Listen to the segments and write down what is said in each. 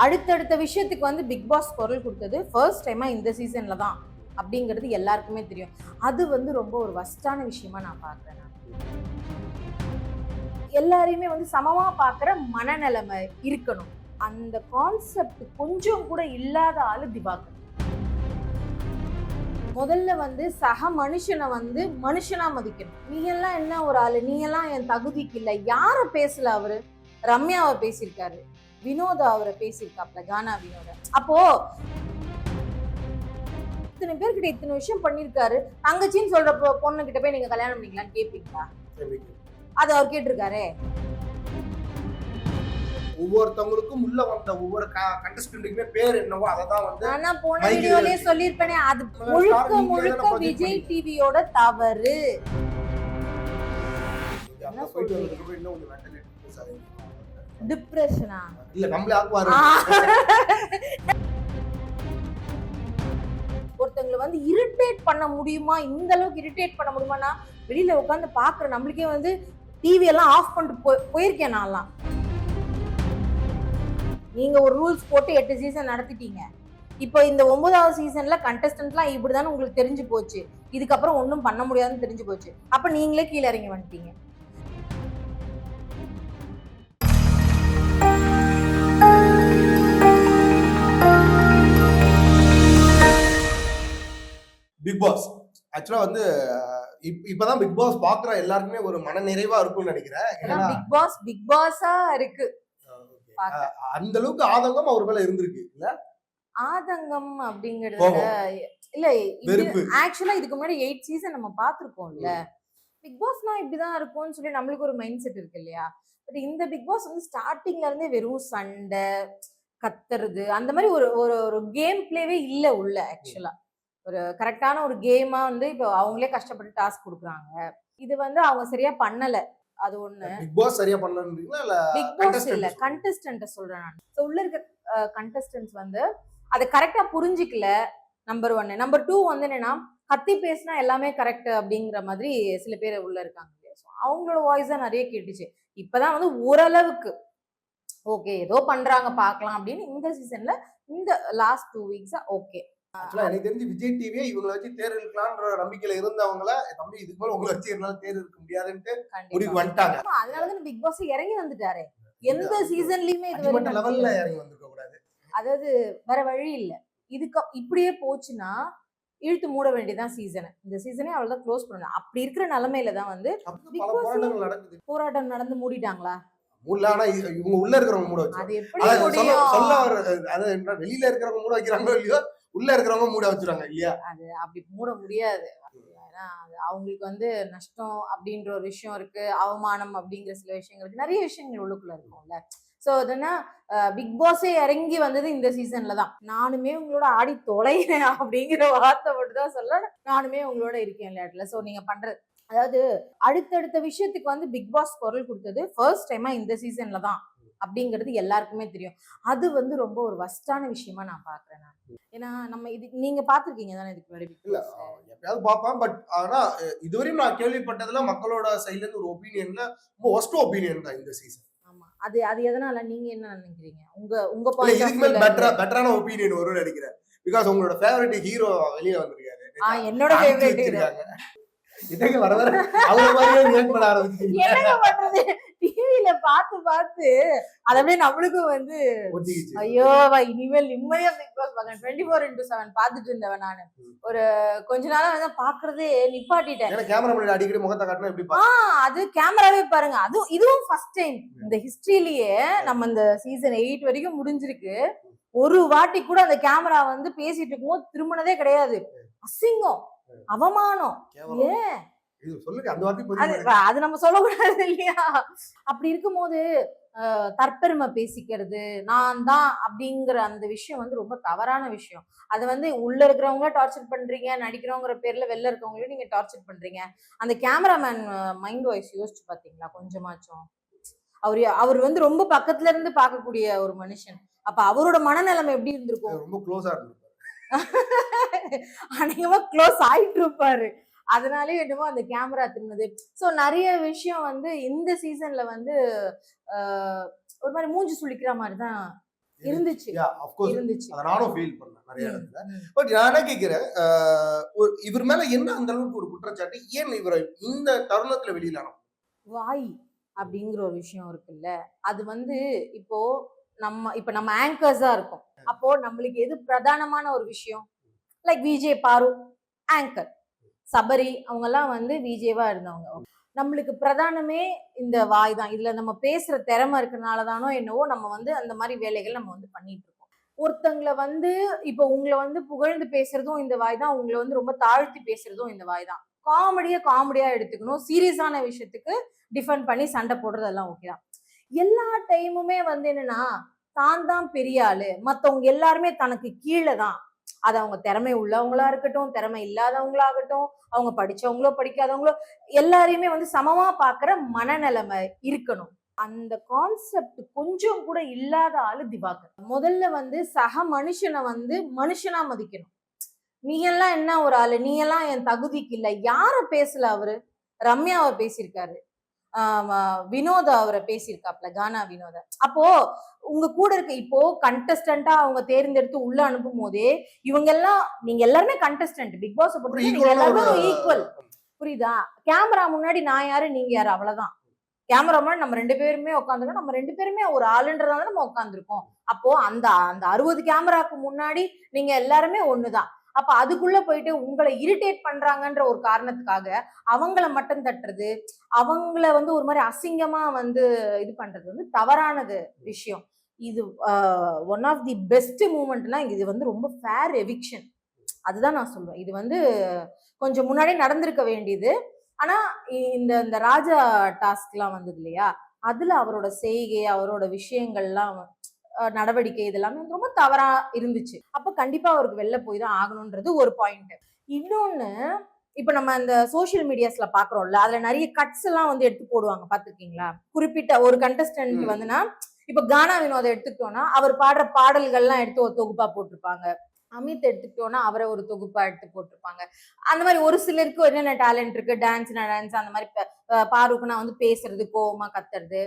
அடுத்தடுத்த விஷயத்துக்கு வந்து பிக் பாஸ் குரல் கொடுத்தது ஃபர்ஸ்ட் டைமா இந்த சீசன்ல தான் அப்படிங்கிறது எல்லாருக்குமே தெரியும். அது வந்து ரொம்ப ஒரு வஸ்டான விஷயமா நான் பார்க்குறேன். எல்லாரையுமே வந்து சமமா பார்க்குற மனநிலைமை இருக்கணும். அந்த கான்செப்ட் கொஞ்சம் கூட இல்லாத ஆளு திவாகர். முதல்ல வந்து சக மனுஷனை வந்து மனுஷனா மதிக்கணும். நீ எல்லாம் என்ன ஒரு ஆளு, நீ எல்லாம் என் தகுதிக்கு இல்லை. யார பேசல அவரு? ரம்யாவை பேசியிருக்காரு, வினோதா அவரை பேசியிருக்காப்ல, கானா வினோதா. அப்போ இத்தனை பேர்கிட்ட இத்தனை விஷயம் பண்ணிருக்காரு. தங்கச்சின்னு சொல்ற பொண்ணு கிட்ட போய் நீங்க கல்யாணம் பண்ணிக்கலாம்னு கேட்பீங்களா? அது அவர் கேட்டிருக்காரு. ஒவ்வொருத்தவங்களுக்கும் உள்ள வந்த ஒவ்வொரு கண்டஸ்டன்ட்டுக்குமே பேர் என்னவோ அததான் வந்து நான் போன வீடியோலயே சொல்லிருப்பேனே, அது முழுக்க முழுக்க விஜய் டிவியோட தவறு. டிப்ரெஷனா இல்ல நம்மளே ஆக்குவாரு. ஒருத்தங்களை வந்து இரிட்டேட் பண்ண முடியுமா? இந்த அளவுக்கு இரிட்டேட் பண்ண முடியுமானா வெளியில உட்காந்து பாக்குற நம்மளுக்கே வந்து டிவி எல்லாம் ஆஃப் பண்ணிட்டு போயிருக்கேன் நான்லாம். நீங்க ஒரு ரூல்ஸ் போட்டு 8 சீசன் நடத்திட்டீங்க. இப்போ இந்த 9வது சீசன்ல கண்டஸ்டன்ட்லாம் இப்படிதானே உங்களுக்கு தெரிஞ்சு போச்சு. இதுக்கப்புறம் ஒன்றும் பண்ண முடியாதுன்னு தெரிஞ்சு போச்சு. அப்ப நீங்களே கீழே இறங்கி வந்துட்டீங்க. பிக் பாஸ் ஆக்சுவலா வந்து இப்பதான் பிக் பாஸ் பாக்குற எல்லாருக்குமே ஒரு மன நிறைவா இருக்கும்னு நினைக்கிறேன். பிக் பாஸா இருக்கு. அந்த அளவுக்கு ஆதங்கம் அவர் மேல இருந்திருக்கு இல்ல? ஆதங்கம் அப்படிங்கறது இல்ல, ஆக்சுவலா இதுக்கு முன்னாடி 8 சீசன் நம்ம பாத்துருக்கோம்ல. பிக் பாஸ்னா இப்படிதான் இருக்கும்னு சொல்லி நம்மளுக்கு ஒரு மைண்ட் செட் இருக்கு இல்லையா? பட் இந்த பிக் பாஸ் வந்து ஸ்டார்டிங்ல இருந்தே வெறும் சண்டை, கத்துறது, அந்த மாதிரி ஒரு ஒரு கேம் பிளேவே இல்ல உள்ள. ஆக்சுவலா ஒரு கரெக்டான ஒரு கேமா வந்து இப்போ அவங்களே கஷ்டப்பட்டு டாஸ்க் கொடுக்குறாங்க. இது வந்து அவங்க சரியா பண்ணல. அது ஒண்ணு. பிக் பாஸ் சரியா பண்ணலன்றீங்களா இல்ல பிக் பாஸ் இல்ல, கண்டஸ்டன்ட் சொல்றேன் நான். சோ உள்ள இருக்க கண்டஸ்டன்ட்ஸ் வந்து அதை கரெக்டா புரிஞ்சிக்கல. நம்பர் 1. நம்பர் 2 வந்து என்னன்னா, கத்தி பேசினா எல்லாமே கரெக்ட் அப்படிங்கிற மாதிரி சில பேர் உள்ள இருக்காங்க. அவங்களோட வாய்ஸ் தான் நிறைய கேட்டுச்சு. இப்பதான் வந்து ஓரளவுக்கு ஓகே ஏதோ பண்றாங்க பாக்கலாம் அப்படின்னு இந்த சீசன்ல இந்த லாஸ்ட் 2 வீக்ஸா ஓகே. எனக்கு தெரிஞ்சு விஜய் டிவியே இவங்களை வச்சு தேர் இழுக்கலாம்ன்ற நம்பிக்கையில இருந்தவங்கள தம்பி இதுக்கு மேல உங்களை வச்சு என்னால தேர் இருக்க முடியாதுன்ட்டு முடிவு வந்துட்டாங்க. அதனாலதான் பிக் பாஸ் இறங்கி வந்துட்டாரு. எந்த சீசன்லயுமே இது லெவல்ல இறங்கி வந்திருக்க கூடாது. அதாவது வேற வழி இல்ல. இதுக்கு இப்படியே போச்சுன்னா இழுத்து மூட வேண்டியதான் சீசனை. இந்த சீசனே அவ்வளவுதான் க்ளோஸ் பண்ணணும். அப்படி இருக்கிற நிலைமையில தான் வந்து போராட்டம் நடந்து மூடிட்டாங்களா? ஆனா இவங்க உள்ள இருக்கிறவங்க மூட வச்சு, அது எப்படி வெளியில இருக்கிறவங்க மூட வைக்கிறாங்களோ இல்லையோ, உள்ள இருக்கிறவங்க மூட வச்சுறாங்க இல்லையா? அது அப்படி மூட முடியாது. ஏன்னா அவங்களுக்கு வந்து நஷ்டம் அப்படின்ற ஒரு விஷயம் இருக்கு, அவமானம் அப்படிங்கிற சில விஷயங்கள் இருக்கு, நிறைய விஷயங்கள் உள்ளுக்குள்ள இருக்கும்ல. சோ அதுனா பிக் பாஸே இறங்கி வந்தது இந்த சீசன்ல தான். நானுமே உங்களோட ஆடி தொலைகிறேன் அப்படிங்கிற வார்த்தை மட்டும் தான் சொல்ல, நானுமே உங்களோட இருக்கேன் விளையாட்டுல. சோ நீங்க பண்றது அதாவது அடுத்தடுத்த விஷயத்துக்கு வந்து பிக் பாஸ் குரல் கொடுத்தது ஃபர்ஸ்ட் டைமா இந்த சீசன்ல தான் அப்படிங்கிறது எல்லாருக்குமே தெரியும். அது வந்து ரொம்ப ஒரு வஸ்டான விஷயமா நான் பாக்குறேன். ஏன்னா நம்ம இது நீங்க பாத்துருக்கீங்க தானே இதுக்கு முன்னாடி? இல்ல எப்பயாவது பாப்பேன். பட் ஆனா இதுவரையும் நான் கேள்விப்பட்டதுல மக்களோட சைட்ல இருந்து ஒரு ஒப்பீனியன்ல ரொம்ப ஒஸ்ட் ஒப்பீனியன் தான் இந்த சீசன். ஆமா, அது எதனால நீங்க என்ன நினைக்கிறீங்க? உங்க பாயிண்ட் இதுக்கு மேல பெட்டரான ஒப்பீனியன் வரும்னு நினைக்கிறேன். பிகாஸ் உங்களோட ஃபேவரட் ஹீரோ வெளிய வந்திருக்காரு. என்னோட ஃபேவரட் ஹீரோ இதங்க வர வர அவர மாதிரியே ரியாக்ட் பண்ண ஆரம்பிச்சிட்டீங்க. என்னங்க பண்றது? டிவில பார்த்து அத அப்படியே நம்மளுக்கும் வந்து ஐயோ இனிமேல் நிம்மதியா பிக் பாஸ் பார்க்கணும் 24x7 பார்த்துட்டு இருந்தவன் நானு. ஒரு கொஞ்ச நாளா வந்து பாக்குறதே நிப்பாட்டிட்டேன். ஏன்னா கேமரா முன்னாடி அடிக்கடி முகத்தை காட்டினா எப்படி அது கேமராவே பாருங்க. இதுவும் ஃபர்ஸ்ட் டைம் இந்த ஹிஸ்டரியிலேயே. நம்ம இந்த சீசன் 8 வரைக்கும் முடிஞ்சிருக்கு. ஒரு வாட்டி கூட அந்த கேமரா வந்து பேசிட்டு இருக்கும்போது திரும்பினதே கிடையாது. அசிங்கம், அவமானம். ஏன் அது நம்ம சொல்லக்கூடாது இல்லையா? அப்படி இருக்கும்போது தற்பெருமை பேசிக்கிறது, நான் தான் அப்படிங்கிற அந்த விஷயம் வந்து ரொம்ப தவறான விஷயம். அது வந்து உள்ள இருக்கிறவங்கள டார்ச்சர் பண்றீங்க, நடிக்கிறவங்கிற பேர்ல வெளில இருக்கவங்களையும் நீங்க டார்ச்சர் பண்றீங்க. அந்த கேமராமேன் மைண்ட் வாய்ஸ் யோசிச்சு பாத்தீங்களா கொஞ்சமாச்சும்? அவர் வந்து ரொம்ப பக்கத்துல இருந்து பார்க்கக்கூடிய ஒரு மனுஷன். அப்ப அவரோட மனநிலைமை எப்படி இருந்திருக்கும்? ரொம்ப க்ளோஸா இருந்திருப்பாரு. அநேகமா க்ளோஸ் ஆயிட்டு இருப்பாரு. அதனாலே என்னமோ அந்த கேமரா திரும்பினது. சோ நிறைய விஷயம் வந்து இந்த சீசன்ல வந்து ஒரு மாதிரி மூஞ்சி சுளிக்கிற மாதிரிதான் இருந்துச்சு இருந்துச்சு. அத நானும் ஃபீல் பண்ணேன் நிறைய இடத்துல. பட் நான் என்ன கேட்கிறேன், இவர் மேல என்ன அந்த அளவுக்கு ஒரு குற்றச்சாட்டு, ஏன் இவரை இந்த தருணத்துல வெளியில வாய் அப்படிங்கிற ஒரு விஷயம் இருக்குல்ல, அது வந்து இப்போ நம்ம ஆங்கர்ஸா இருக்கோம். அப்போ நம்மளுக்கு எது பிரதானமான ஒரு விஷயம், லைக் விஜய் பாரு ஆங்கர், சபரி அவங்க எல்லாம் வந்து விஜேவா இருந்தவங்க. நம்மளுக்கு பிரதானமே இந்த வாய் தான். இதுல நம்ம பேசுற திறமை இருக்கிறதுனாலதானோ என்னவோ நம்ம வந்து அந்த மாதிரி வேலைகள் நம்ம வந்து பண்ணிட்டு இருக்கோம். ஒருத்தங்களை வந்து இப்போ உங்களை வந்து புகழ்ந்து பேசுறதும் இந்த வாய் தான், உங்களை வந்து ரொம்ப தாழ்த்தி பேசுறதும் இந்த வாய் தான். காமெடியா எடுத்துக்கணும், சீரியஸான விஷயத்துக்கு டிஃபெண்ட் பண்ணி சண்டை போடுறதெல்லாம் ஓகே தான். எல்லா டைமுமே வந்து என்னன்னா தான் பெரிய ஆளு, மத்தவங்க எல்லாருமே தனக்கு கீழே தான். அது அவங்க திறமை உள்ளவங்களா இருக்கட்டும், திறமை இல்லாதவங்களாகட்டும், அவங்க படிச்சவங்களோ படிக்காதவங்களோ எல்லாரையுமே வந்து சமமா பாக்குற மனநிலைமை இருக்கணும். அந்த கான்செப்ட் கொஞ்சம் கூட இல்லாத ஆளு திவாகர். முதல்ல வந்து சக மனுஷனை வந்து மனுஷனா மதிக்கணும். நீ எல்லாம் என்ன ஒரு ஆளு, நீ எல்லாம் என் தகுதிக்கு இல்லை. யார பேசல அவரு? ரம்யாவை பேசியிருக்காரு, வினோதா அவரை பேசியிருக்காப்ல, கானா வினோதா. அப்போ உங்க கூட இருக்க இப்போ கண்டஸ்டன்டா அவங்க தேர்ந்தெடுத்து உள்ள அனுப்பும் போதே இவங்க எல்லாம், நீங்க எல்லாருமே கண்டஸ்டன்ட், பிக் பாஸ் ஈக்குவல், புரியுதா? கேமரா முன்னாடி நான் யாரு நீங்க யாரு, அவ்வளவுதான். கேமரா முன்னாடி நம்ம 2 பேருமே உட்காந்துருக்கோம், நம்ம 2 பேருமே ஒரு ஆளுன்றதால நம்ம உட்காந்துருக்கோம். அப்போ அந்த அந்த 60 கேமராக்கு முன்னாடி நீங்க எல்லாருமே ஒண்ணுதான். அப்ப அதுக்குள்ள போயிட்டு உங்களை இரிட்டேட் பண்றாங்கன்ற ஒரு காரணத்துக்காக அவங்கள மட்டம் தட்டுறது, அவங்கள வந்து ஒரு மாதிரி அசிங்கமா வந்து இது பண்றது வந்து தவறானது விஷயம். இது ஒன் ஆஃப் தி பெஸ்ட் மூமெண்ட்னா இது வந்து ரொம்ப ஃபேர் எவிக்ஷன், அதுதான் நான் சொல்லுவேன். இது வந்து கொஞ்சம் முன்னாடி நடந்திருக்க வேண்டியது. ஆனா இந்த ராஜா டாஸ்க்லாம் வந்தது இல்லையா, அதுல அவரோட செய்கை, அவரோட விஷயங்கள்லாம், நடவடிக்கை இதெல்லாமே ரொம்ப தவறா இருந்துச்சு. அப்ப கண்டிப்பா அவருக்கு வெளில போய் தான் ஆகணும்ன்றது ஒரு பாயிண்ட். இன்னொன்னு, இப்ப நம்ம அந்த சோசியல் மீடியாஸ்ல பாக்குறோம்ல, அதுல நிறைய கட்ஸ் எல்லாம் வந்து எடுத்து போடுவாங்க, பாத்துருக்கீங்களா? குறிப்பிட்ட ஒரு கண்டஸ்டன்ட் வந்துன்னா, இப்ப கானா வினோதை எடுத்துக்கிட்டோம்னா அவர் பாடுற பாடல்கள்லாம் எடுத்து ஒரு தொகுப்பா போட்டிருப்பாங்க. அமித் எடுத்துக்கிட்டோம்னா அவரை ஒரு தொகுப்பா எடுத்து போட்டிருப்பாங்க. அந்த மாதிரி ஒரு சிலருக்கு என்னென்ன டேலண்ட் இருக்கு, டான்ஸ் அந்த மாதிரி. பாருக்குன்னா வந்து பேசுறது, கோவமா கத்துறது,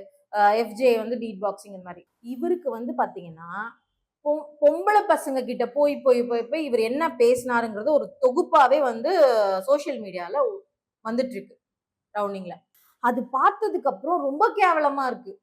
எஃப்ஜே வந்து பீட் பாக்ஸிங், இந்த மாதிரி. இவருக்கு வந்து பாத்தீங்கன்னா பொம்பளை பசங்க கிட்ட போய் போய் போய் போய் இவர் என்ன பேசினாருங்கிறது ஒரு தொகுப்பாவே வந்து சோசியல் மீடியால வந்துட்டு இருக்கு ரவுண்டிங்ல. அது பார்த்ததுக்கு அப்புறம் ரொம்ப கேவலமா இருக்கு.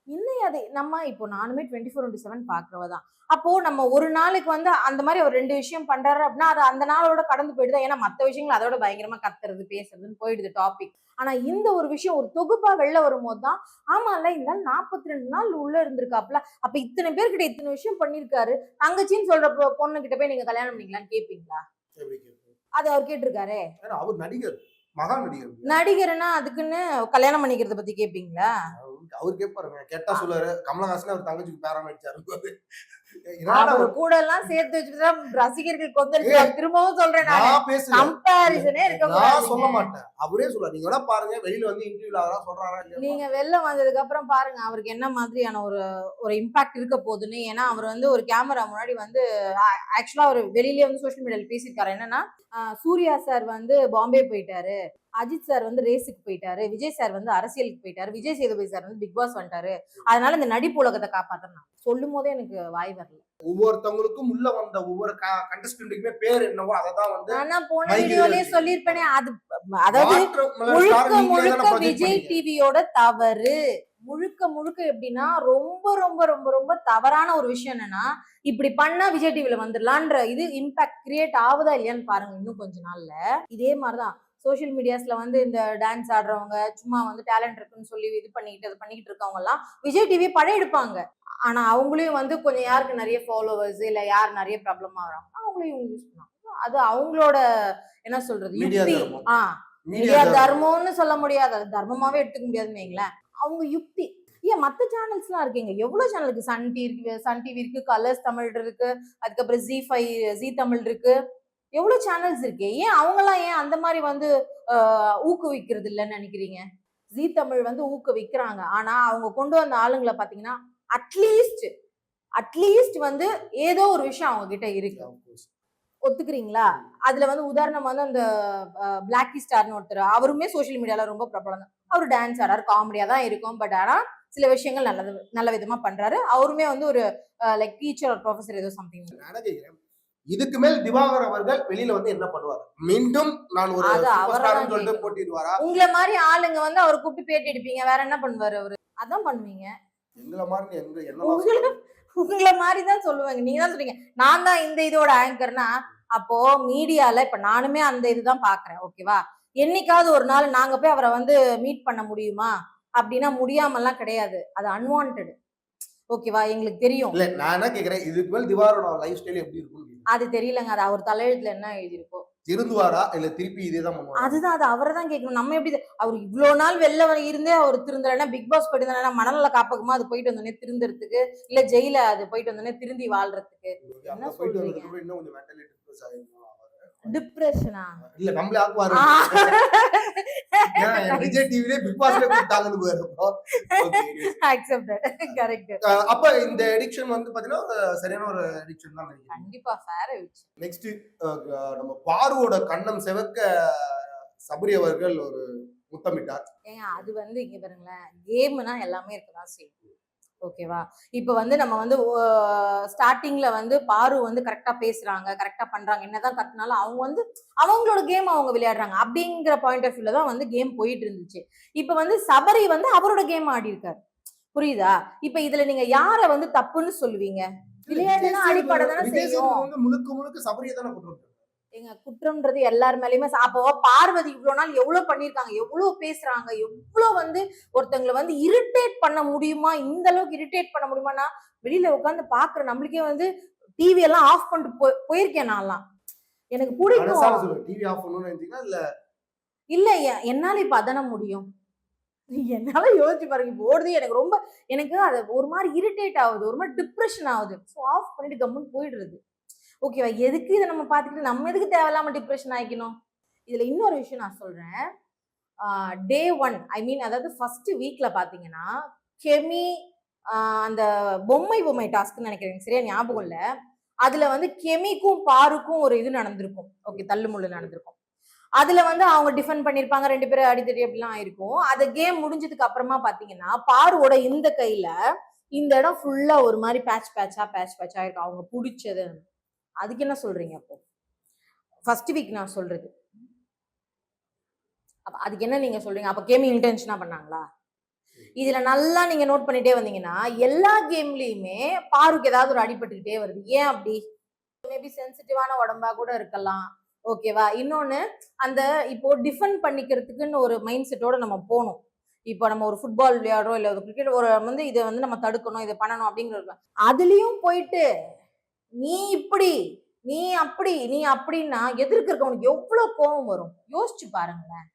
இன்னும் அது நம்ம இப்போ நானுமே 24/7 பாக்குறவதான். அப்போ நம்ம ஒரு நாளைக்கு வந்து அந்த மாதிரி ஒரு 2 விஷயம் பண்றாரு அப்படின்னா அது அந்த நாளோட கடந்து போயிடுது. ஏன்னா மற்ற விஷயங்கள் அதோட பயங்கரமா கத்துறது பேசுறதுன்னு போயிடுது டாபிக். ஆனா இந்த ஒரு விஷயம் ஒரு தொகுப்பா வெளில வரும்போது தான், ஆமா இல்ல இந்த 42 நாள் உள்ள இருந்திருக்காப்ல, அப்ப இத்தனை பேர்கிட்ட இத்தனை விஷயம் பண்ணிருக்காரு, தங்கச்சின்னு சொல்ற பொண்ணு கிட்ட போய் நீங்க கல்யாணம் பண்ணிக்கலாம்னு கேட்பீங்களா? அது அவர் கேட்டிருக்காரு. அவர் நடிகர், மகா நடிகர். நடிகர்னா அதுக்குன்னு கல்யாணம் பண்ணிக்கிறத பத்தி கேட்பீங்களா? அவர் கேட்பாருங்க, கேட்டா சொல்லுவாரு கமலஹாசன் அவர் தங்கச்சிக்கு பேரா நடிச்சாரு. அவர் கூட எல்லாம் சேர்த்து வச்சுட்டு ரசிகர்கள் கொந்தளிச்சு, திரும்பவும் சொல்றேன், கம்பேரிசனே இருக்க கூடாது. சொல்ல மாட்டேன், அவரே சொல்றாரு. நீங்க வேணா பாருங்க, வெளியில வந்து இன்டர்வியூல அதெல்லாம் சொல்றாரா இல்லையா, நீங்க வெளில வந்ததுக்கு அப்புறம் பாருங்க அவருக்கு என்ன மாதிரியான ஒரு இம்பாக்ட் இருக்க போகுதுன்னு. ஏன்னா அவர் வந்து ஒரு கேமரா முன்னாடி வந்து ஆக்சுவலா அவர் வெளியிலேயே வந்து சோசியல் மீடியால பேசியிருக்காரு. என்னன்னா, சூர்யா சார் வந்து பாம்பே போயிட்டாரு, அஜித் சார் வந்து ரேஸுக்கு போயிட்டாரு, விஜய் சார் வந்து அரசியலுக்கு போயிட்டாரு, விஜய் சேதுபதி சார் வந்து பிக் பாஸ் வந்துட்டாரு, அதனால இந்த நடிப்பு உலகத்தை காப்பாத்தணும் சொல்லும் போதே எனக்கு வாய் வரல. ஒவ்வொருத்தவங்களுக்கும் உள்ள வந்த ஒவ்வொரு கண்டஸ்டன்ட்டுக்குமே பேர் என்னவோ அததான் வந்து நான் போன வீடியோலயே சொல்லிருப்பேனே. அது அதாவது முழுக்க முழுக்க விஜய் டிவியோட தவறு. முழுக்க எப்படின்னா ரொம்ப ரொம்ப ரொம்ப ரொம்ப தவறான ஒரு விஷயம். என்னன்னா, இப்படி பண்ணா விஜய் டிவில வந்துடலான்ற இது இம்பாக்ட் கிரியேட் ஆகுதா இல்லையான்னு பாருங்க. இன்னும் கொஞ்ச நாள்ல இதே மாதிரிதான் சோசியல் மீடியாஸ்ல வந்து இந்த டான்ஸ் ஆடுறவங்க, சும்மா வந்து டேலண்ட் இருக்குன்னு சொல்லி இது பண்ணிக்கிட்டு இருக்கவங்க எல்லாம் விஜய் டிவி படம் எடுப்பாங்க. ஆனா அவங்களையும் வந்து கொஞ்சம் யாருக்கு நிறைய ஃபாலோவர்ஸ் இல்ல யார் நிறைய ப்ராப்ளம் ஆகுறாங்க அவங்களையும் யூஸ் பண்ணுவாங்க. அது அவங்களோட என்ன சொல்றது, யுக்தி. மீடியா தர்மம்னு சொல்ல முடியாது, அது தர்மமாவே எடுத்துக்க முடியாதுன்னு வைங்களேன். அவங்க யுக்தி. ஏன் மத்த சேனல்ஸ் எல்லாம் இருக்கீங்க, எவ்வளவு சேனல் இருக்கு. சன் டிவி இருக்கு, கலர்ஸ் தமிழ் இருக்கு, அதுக்கப்புறம் ஜி தமிழ் இருக்கு, எவ்வளவு சேனல்ஸ் இருக்கு. ஏன் அவங்கெல்லாம் ஏன் அந்த மாதிரி வந்து ஊக்குவிக்கிறது இல்லைன்னு நினைக்கிறீங்க? ஜி தமிழ் வந்து ஊக்குவிக்கிறாங்க. ஆனா அவங்க கொண்டு வந்த ஆளுங்களை பாத்தீங்கன்னா அட்லீஸ்ட் வந்து ஏதோ ஒரு விஷயம் அவங்க கிட்ட இருக்கு. ஒத்துக்கிறீங்களா? அதுல வந்து உதாரணம் வந்து அந்த பிளாக்கி ஸ்டார்னு ஒருத்தர், அவருமே சோசியல் மீடியால ரொம்ப பிரபலம் தான். அவரு டான்ஸ் ஆடாரு, காமெடியா தான் இருக்கும். பட் ஆனா சில விஷயங்கள் நல்ல விதமா பண்றாரு. அவருமே வந்து ஒரு லைக் டீச்சர் ஒரு ப்ரொஃபசர் ஏதோ சம்திங். நான் கேக்குறேன், இதுக்கு மேல் திவாகர் அவர்கள் வெளியில வந்து என்ன பண்ணுவார்? மீண்டும் நான் ஒரு அது சூப்பர் அவரை ஸ்டார்னு தான் சொல்லிட்டு கேட்கணும். போட்டிடுவாரா? உங்களை மாதிரி ஆளுங்க வந்து அவரை கூப்பிட்டு பேட்டி எடுப்பீங்க, வேற என்ன பண்ணுவாரு அவரு? அதான் பண்ணுவீங்க. எங்களை மாதிரி என்னலாம் உங்களை சொல்றாங்க? உங்களை மாதிரி தான் சொல்லுவாங்க. நீங்க தான் சொல்றீங்க நான் தான் இந்த இதோட ஆங்கர்னா, அப்போ மீடியால இப்ப நானுமே அந்த இதுதான் பாக்குறேன். ஓகேவா? என்னைக்காவது ஒரு நாள் நாங்க போய் அவரை வந்து மீட் பண்ண முடியுமா அப்படின்னா முடியாமலாம் கிடையாது. அது அன்வான்டட். ஓகேவா? எங்களுக்கு தெரியும். இல்ல நான் என்ன கேக்குறேன், இதுக்கு மேல் திவாகரோட லைஃப் ஸ்டைல் எப்படி இருக்கும்? அது தெரியலங்க. அது அவர் தலையெழுத்துல என்ன எழுதியிருக்கோ. திருந்துவாரா இல்ல திருப்பி இதே தான் பண்ணுவாரா? அதுதான் அது அவரை தான் கேட்கணும். நம்ம எப்படி அவர் இவ்வளவு நாள் வெளில இருந்தே அவர் திருந்தலைன்னா பிக் பாஸ் போயிட்டு இருந்தா மனநல காப்பகமா அது போயிட்டு வந்தோடனே திருந்துறதுக்கு, இல்ல ஜெயில அது போயிட்டு வந்தோடனே திருந்தி வாழ்றதுக்கு என்ன அங்க போயிட்டு சொல்றீங்க? வந்ததுக்கு அப்புறம் இன்னும் கொஞ்சம் மென்டலி டிப்ரெஸ் ஆயிருக்கும். டிப்ரெஷனா? இல்ல நம்மளே ஆக்குவாரு. ஏன் விஜய் டிவிலே பிக் பாஸ்ல கூப்பிட்டாங்கன்னு பாரு. அக்செப்டட். கரெக்ட். அப்ப இந்த எடிக்ஷன் வந்து பாத்தீங்கன்னா சரியான ஒரு எடிக்ஷன் தான் நினைக்கிறேன். கண்டிப்பா ஃபேர் ஆயிடுச்சு. நெக்ஸ்ட் நம்ம பாருவோட கண்ணம் செவக்க சபரி அவர்கள் ஒரு முத்தமிட்டார். ஏங்க அது வந்து இங்க பாருங்களேன், கேம்னா எல்லாமே இருக்கதான் செய்யும். ஓகேவா? இப்ப வந்து நம்ம வந்து ஸ்டார்டிங்ல வந்து பாரு வந்து கரெக்டா பேசுறாங்க, கரெக்டா பண்றாங்க. என்னதான் கத்துனாலும் அவங்க வந்து அவங்களோட கேம் அவங்க விளையாடுறாங்க. அப்படிங்கிற பாயிண்ட் ஆஃப் வியூல தான் வந்து கேம் போயிட்டு இருந்துச்சு. இப்ப வந்து சபரி வந்து அவரோட கேம் ஆடி இருக்காரு. புரியுதா? இப்ப இதுல நீங்க யார வந்து தப்புன்னு சொல்லுவீங்க? விளையாடுனா அடிப்படை தானே செய்யும். வந்து முழுக்க முழுக்க சபரியை தானே குற்றம். ஏங்க குற்றம்ன்றது எல்லார் மேலயுமே அப்போ பார்வதி இவ்வளவு நாள் எவ்வளவு பண்ணிருக்காங்க, எவ்வளவு பேசுறாங்க, எவ்வளவு வந்து ஒருத்தங்களை வந்து இரிட்டேட் பண்ண முடியுமா, இந்த அளவுக்கு இரிட்டேட் பண்ண முடியுமானா வெளியில உட்காந்து பாக்குற நம்மளுக்கே வந்து டிவி எல்லாம் ஆஃப் பண்ணிட்டு போயிருக்கேன் நான்லாம். எனக்கு பிடிக்கும். டிவி ஆஃப் பண்ணணும்னு நினைச்சீங்களா இல்ல? இல்ல என்னால இப்ப அதான முடியும். என்னால யோசிச்சு பாருங்க. இப்போ ஓடுது எனக்கு அது ஒரு மாதிரி இரிட்டேட் ஆகுது, ஒரு மாதிரி டிப்ரெஷன் ஆகுது. ஆஃப் பண்ணிட்டு கம்முன்னு போயிடுறது. ஓகேவா? எதுக்கு இதை நம்ம பார்த்துக்கிட்டு நம்ம எதுக்கு தேவையில்லாம டிப்ரெஷன் ஆகிக்கணும்? இதுல இன்னொரு விஷயம் நான் சொல்றேன். டே 1 ஐ மீன் அதாவது ஃபர்ஸ்ட் வீக்ல பாத்தீங்கன்னா கெமி அந்த பொம்மை டாஸ்க்னு நினைக்கிறேன், சரியா ஞாபகம் இல்ல. அதுல வந்து கெமிக்கும் பாருக்கும் ஒரு இது நடந்திருக்கும். ஓகே, தள்ளுமுள்ளு நடந்திருக்கும். அதுல வந்து அவங்க டிஃபெண்ட் பண்ணிருப்பாங்க, 2 பேரும் அடித்தடி அப்படிலாம் ஆயிருக்கும். அது கேம் முடிஞ்சதுக்கு அப்புறமா பாத்தீங்கன்னா பாருவோட இந்த கையில இந்த இடம் ஃபுல்லா ஒரு மாதிரி பேட்ச் பேட்சா இருக்கும். அவங்க பிடிச்சது. அதுக்கு என்ன சொல்றீங்க? அப்போ ஃபர்ஸ்ட் வீக் நான் சொல்றது, அப்ப அதுக்கு என்ன நீங்க சொல்றீங்க? அப்ப கேம் இன்டென்ஷனா பண்ணாங்களா? இதுல நல்லா நீங்க நோட் பண்ணிட்டே வந்தீங்கன்னா எல்லா கேம்லயுமே பாருக்கு ஏதாவது ஒரு அடிபட்டுக்கிட்டே வருது. ஏன் அப்படி? மேபி சென்சிட்டிவான உடம்பா கூட இருக்கலாம். ஓகேவா? இன்னொன்னு அந்த இப்போ டிஃபெண்ட் பண்ணிக்கிறதுக்குன்னு ஒரு மைண்ட் செட்டோட நம்ம போகணும். இப்போ நம்ம ஒரு ஃபுட்பால் விளையாடுறோம், இல்ல ஒரு கிரிக்கெட் ஒரு வந்து இதை வந்து நம்ம தடுக்கணும், இதை பண்ணணும் அப்படிங்கிறது. அதுலயும் போயிட்டு நீ இப்படி நீ அப்படி நீ அப்படின்னா எதிர்க்க இருக்கவனுக்கு எவ்வளவு கோபம் வரும் யோசிச்சு பாருங்களேன்.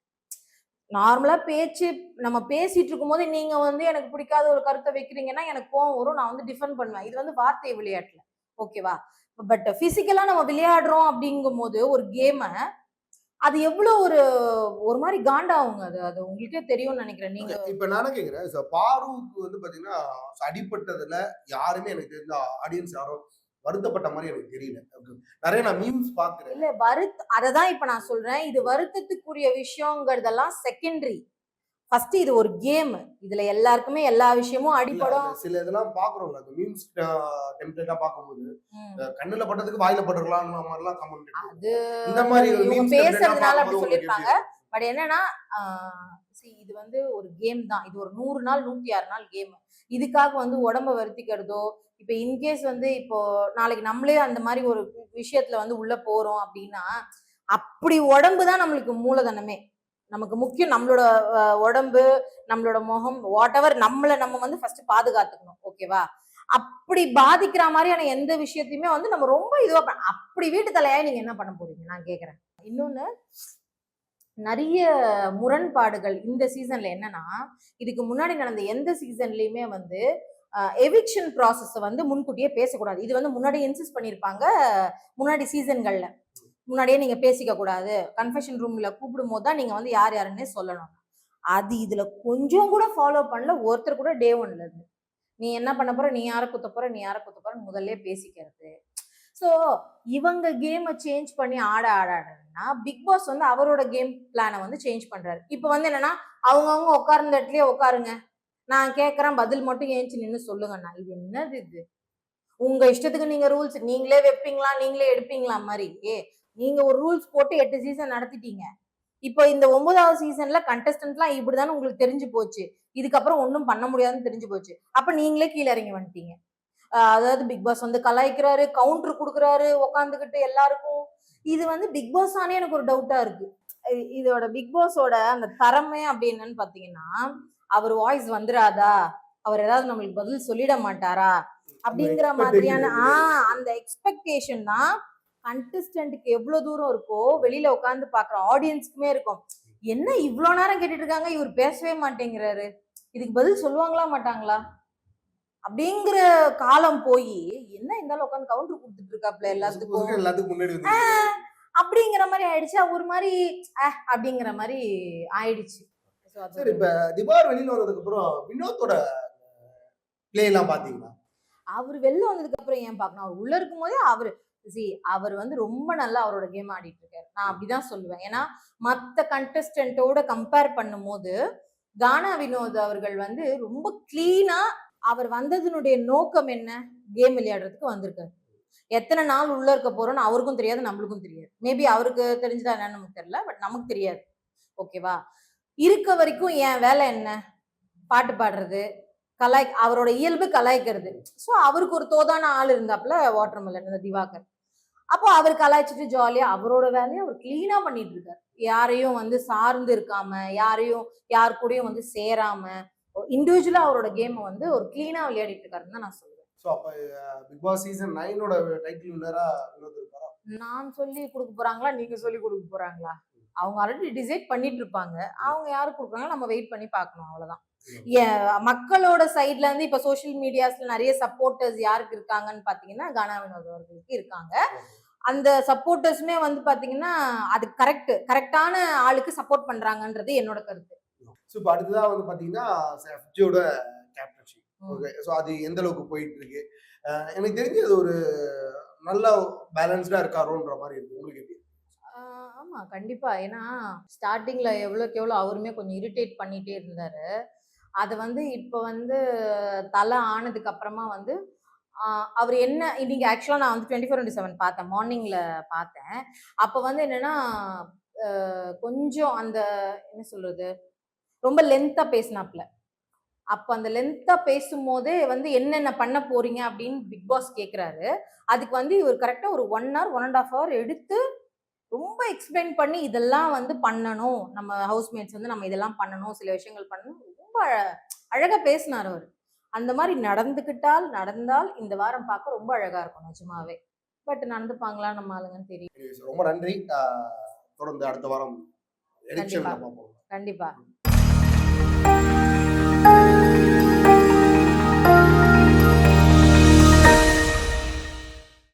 நார்மலா பேச்சு நம்ம பேசிட்டு இருக்கும் போது நீங்க வந்து எனக்கு பிடிக்காத ஒரு கருத்தை வைக்கிறீங்கன்னா எனக்கு கோவம் வரும், நான் வந்து டிஃபெண்ட் பண்ணுவேன். இது வந்து வார்த்தை விளையாட்டுல. ஓகேவா? பட் பிசிக்கலா நம்ம விளையாடுறோம் அப்படிங்கும் போது ஒரு கேமை அது எவ்வளவு ஒரு மாதிரி காண்டாவுங்க. அது அது உங்களுக்கே தெரியும்னு நினைக்கிறேன். நீங்க இப்ப நானும் கேக்குறேன், பாருவுக்கு வந்து பாத்தீங்கன்னா அடிப்பட்டதுல யாருமே எனக்கு தெரிஞ்ச ஆடியன்ஸ் யாரும் வருத்தப்பட்ட மாதிரி எனக்கு தெரியல. நிறைய நான் மீம்ஸ் பாக்குறேன். இல்ல அததான் இப்ப நான் சொல்றேன். இது வருத்தத்துக்குரிய விஷயங்கிறதெல்லாம் செகண்டரி. ஃபர்ஸ்ட் இது ஒரு கேம். இதுல எல்லாருக்குமே எல்லா விஷயமும் அடிபடும். சில இதெல்லாம் பாக்குறோம்ல, அந்த மீம்ஸ் டெம்ப்ளேட்டா பாக்கும்போது கண்ணுல பட்டதுக்கு வாயில பட்டுறலாம்ன்ற மாதிரிலாம் கமெண்ட். அது இந்த மாதிரி மீம்ஸ் பேசுறதுனால அப்படி சொல்லிருப்பாங்க. பட் என்னன்னா இது வந்து ஒரு கேம் தான். இது ஒரு 100 நாள் 106 நாள் கேம். இதுக்காக வந்து உடம்ப வருத்திக்கிறதோ, இப்ப இன்கேஸ் வந்து இப்போ நாளைக்கு நம்மளே அந்த மாதிரி ஒரு விஷயத்துல வந்து உள்ள போறோம் அப்படின்னா அப்படி உடம்பு தான் நம்மளுக்கு மூலதனமே. நமக்கு முக்கியம் நம்மளோட உடம்பு, நம்மளோட முகம், வாட் எவர் நம்மளை நம்ம வந்து ஃபர்ஸ்ட் பாதுகாத்துக்கணும். ஓகேவா? அப்படி பாதிக்கிற மாதிரியான எந்த விஷயத்தையுமே வந்து நம்ம ரொம்ப இதுவா அப்படி வீட்டு தலையாய் நீங்க என்ன பண்ண போறீங்க நான் கேக்குறேன். இன்னொன்னு நிறைய முரண்பாடுகள் இந்த சீசன்ல என்னன்னா, இதுக்கு முன்னாடி நடந்த எந்த சீசன்லயுமே வந்து எவிக்ஷன் ப்ராசஸ் வந்து முன்கூட்டியே பேசக்கூடாது. இது வந்து முன்னாடி இன்சிஸ்ட் பண்ணிருப்பாங்க. முன்னாடி சீசன்கள்ல முன்னாடியே நீங்க பேசிக்க கூடாது, கன்ஃபெஷன் ரூம்ல கூப்பிடும் போது தான் நீங்க வந்து யார் யாருன்னே சொல்லணும். அது இதுல கொஞ்சம் கூட ஃபாலோ பண்ணல ஒருத்தர் கூட. டே 1ல இருந்து நீ என்ன பண்ண போற, நீ யாரை குத்த போற முதல்ல பேசிக்கிறது. சோ இவங்க கேமை சேஞ்ச் பண்ணி ஆடுனா பிக் பாஸ் வந்து அவரோட கேம் பிளானை வந்து சேஞ்ச் பண்றாரு. இப்ப வந்து என்னன்னா அவங்கவுங்க உட்கார்ந்த இடத்துலயே உட்காருங்க, நான் கேட்கறேன், பதில் மட்டும் ஏஞ்சி நின்னு சொல்லுங்கண்ணா. இது என்னது இது? உங்க இஷ்டத்துக்கு நீங்க ரூல்ஸ் நீங்களே வைப்பீங்களா, நீங்களே எடுப்பீங்களா மாதிரி நீங்க ஒரு ரூல்ஸ் போட்டு 8 சீசன் நடத்திட்டீங்க. இப்போ இந்த 9வது சீசன்ல கண்டஸ்டன்ட்லாம் இப்படிதானே உங்களுக்கு தெரிஞ்சு போச்சு. இதுக்கப்புறம் ஒண்ணும் பண்ண முடியாதுன்னு தெரிஞ்சு போச்சு. அப்ப நீங்களே கீழ இறங்கி வந்துட்டீங்க. அதாவது பிக் பாஸ் வந்து கலாய்க்கிறாரு, கவுண்டர் குடுக்குறாரு உட்காந்துக்கிட்டு எல்லாருக்கும். இது வந்து பிக் பாஸ் ஆனே எனக்கு ஒரு டவுட்டா இருக்கு. இதோட பிக் பாஸோட அந்த தரமே அப்படி என்னன்னு பாத்தீங்கன்னா, அவர் வாய்ஸ் வந்துராதா, அவர் ஏதாவது நம்மளுக்கு பதில் சொல்லிட மாட்டாரா அப்படிங்கிற மாதிரியான அந்த எக்ஸ்பெக்டேஷன் தான் கண்டஸ்டன்ட்க்கு எவ்வளவு தூரம் இருக்கோ வெளியில உட்காந்து பாக்குற ஆடியன்ஸ்க்குமே இருக்கும். என்ன இவ்வளவு நேரம் கேட்டுட்டு இருக்காங்க, இவர் பேசவே மாட்டேங்கிறாரு, இதுக்கு பதில் சொல்லுவாங்களா மாட்டாங்களா அப்படிங்கிற காலம் போய் என்ன இருந்தாலும் உட்காந்து கவுண்டர் கொடுத்துட்டு இருக்காப்ல எல்லாத்துக்கும் முன்னாடி அப்படிங்கிற மாதிரி ஆயிடுச்சு. ஒரு மாதிரி அப்படிங்கிற மாதிரி ஆயிடுச்சு. சரி, இப்ப திபார் வெளியில வந்ததுக்கு அப்புறம் வினோத்தோட பிளே எல்லாம் பாத்தீங்களா? அவர் வெளில வந்ததுக்கு அப்புறம் ஏன் பார்க்கணும், அவர் உள்ள இருக்கும் போதே அவர் வந்து ரொம்ப நல்லா அவரோட கேம் ஆடிட்டு இருக்காரு. நான் அப்படிதான் சொல்லுவேன். ஏன்னா மத்த கண்டஸ்டன்ட்டோட கம்பேர் பண்ணும் போது கானா வினோத் அவர்கள் வந்து ரொம்ப கிளீனா, அவர் வந்ததுனுடைய நோக்கம் என்ன, கேம் விளையாடுறதுக்கு வந்திருக்காரு. எத்தனை நாள் உள்ள இருக்க போறோம்னு அவருக்கும் தெரியாது, நம்மளுக்கும் தெரியாது. மேபி அவருக்கு தெரிஞ்சதா என்னன்னு நமக்கு தெரியல, பட் நமக்கு தெரியாது. ஓகேவா? இருக்க வரைக்கும் என் வேலை என்ன, பாட்டு பாடுறது, அவரோட இயல்பு கலாய்க்கிறது. சோ அவருக்கு ஒரு தோதான ஆள் இருந்தாப்புல வாட்டர்மெலன் இந்த திவாகர். அப்போ அவர் கலாய்ச்சிட்டு ஜாலியா அவரோட வேலையை அவர் கிளீனா பண்ணிட்டு இருக்காரு. யாரையும் வந்து சார்ந்து இருக்காம, யார் கூடயும் வந்து சேராம, இண்டிவிஜுவலா அவரோட கேமை வந்து ஒரு கிளீனா விளையாடிட்டு இருக்காருன்னு தான் நான் சொல்லுவேன். சோ அப்ப பிக் பாஸ் சீசன் 9ஓட டைட்டில் வின்னரா வினோத் இருப்பாரா? நான் சொல்லி கொடுக்க போறாங்களா, நீங்க சொல்லி கொடுக்க போறாங்களா? அவங்க ஆல்ரெடி டிசைட் பண்ணிட்டு இருப்பாங்க. அவங்க யாருக்கு கொடுக்குறாங்க நம்ம வெயிட் பண்ணி பார்க்கணும், அவ்வளவுதான். மக்களோட சைட்ல இருந்து இப்ப சோசியல் மீடியாஸ்ல நிறைய சப்போர்ட்டர்ஸ் யாருக்கு இருக்காங்கன்னு பாத்தீங்கன்னா கானா வினோத் அவர்களுக்கு இருக்காங்க. அந்த சப்போர்ட்டர்ஸுமே வந்து பாத்தீங்கன்னா அது கரெக்டான ஆளுக்கு சப்போர்ட் பண்றாங்கன்றது என்னோட கருத்து. இப்ப அடுத்ததான் வந்து பாத்தீங்கன்னா எஃப்ஜியோட கேப்டன்ஷிப். ஓகே, சோ அது எந்த அளவுக்கு போயிட்டு இருக்கு? எனக்கு தெரிஞ்சு அது ஒரு நல்ல பேலன்ஸ்டா இருக்காரோன்ற மாதிரி இருக்கு. உங்களுக்கு எப்படி? ஆமா, கண்டிப்பா. ஏன்னா ஸ்டார்டிங்ல எவ்வளவுக்கு எவ்வளவு அவருமே கொஞ்சம் இரிட்டேட் பண்ணிட்டே இருந்தாரு. அது வந்து இப்ப வந்து தலை ஆனதுக்கு அப்புறமா வந்து அவர் என்ன இன்னைக்கு ஆக்சுவலா நான் வந்து 24/7 பார்த்தேன், மார்னிங்ல பார்த்தேன். அப்ப வந்து என்னன்னா கொஞ்சம் அந்த என்ன சொல்றது, ரொம்ப லென்த்தா பேசினாப்ல. அப்ப அந்த லென்த்தா பேசும்போதே வந்து என்னென்ன பண்ண போறீங்க அப்படின்னு பிக் பாஸ் கேக்குறாரு. அதுக்கு வந்து இவர் கரெக்டா ஒரு 1 hour 1.5 hour எடுத்து ரொம்ப எக்ஸ்பிளைன் பண்ணி இதெல்லாம் வந்து பண்ணணும், நம்ம ஹவுஸ்மேட்ஸ் வந்து நம்ம இதெல்லாம் பண்ணணும், சில விஷயங்கள் பண்ணணும், ரொம்ப அழகா பேசினார் அவர். அந்த மாதிரி நடந்தால் இந்த வாரம் பார்க்க ரொம்ப அழகா இருக்கும் நிஜமாவே. பட் நடந்துப்பாங்களா நம்ம ஆளுங்கன்னு தெரியும். ரொம்ப நன்றி. தொடர்ந்து அடுத்த வாரம் எடிஷன்ல பார்ப்போம். கண்டிப்பா.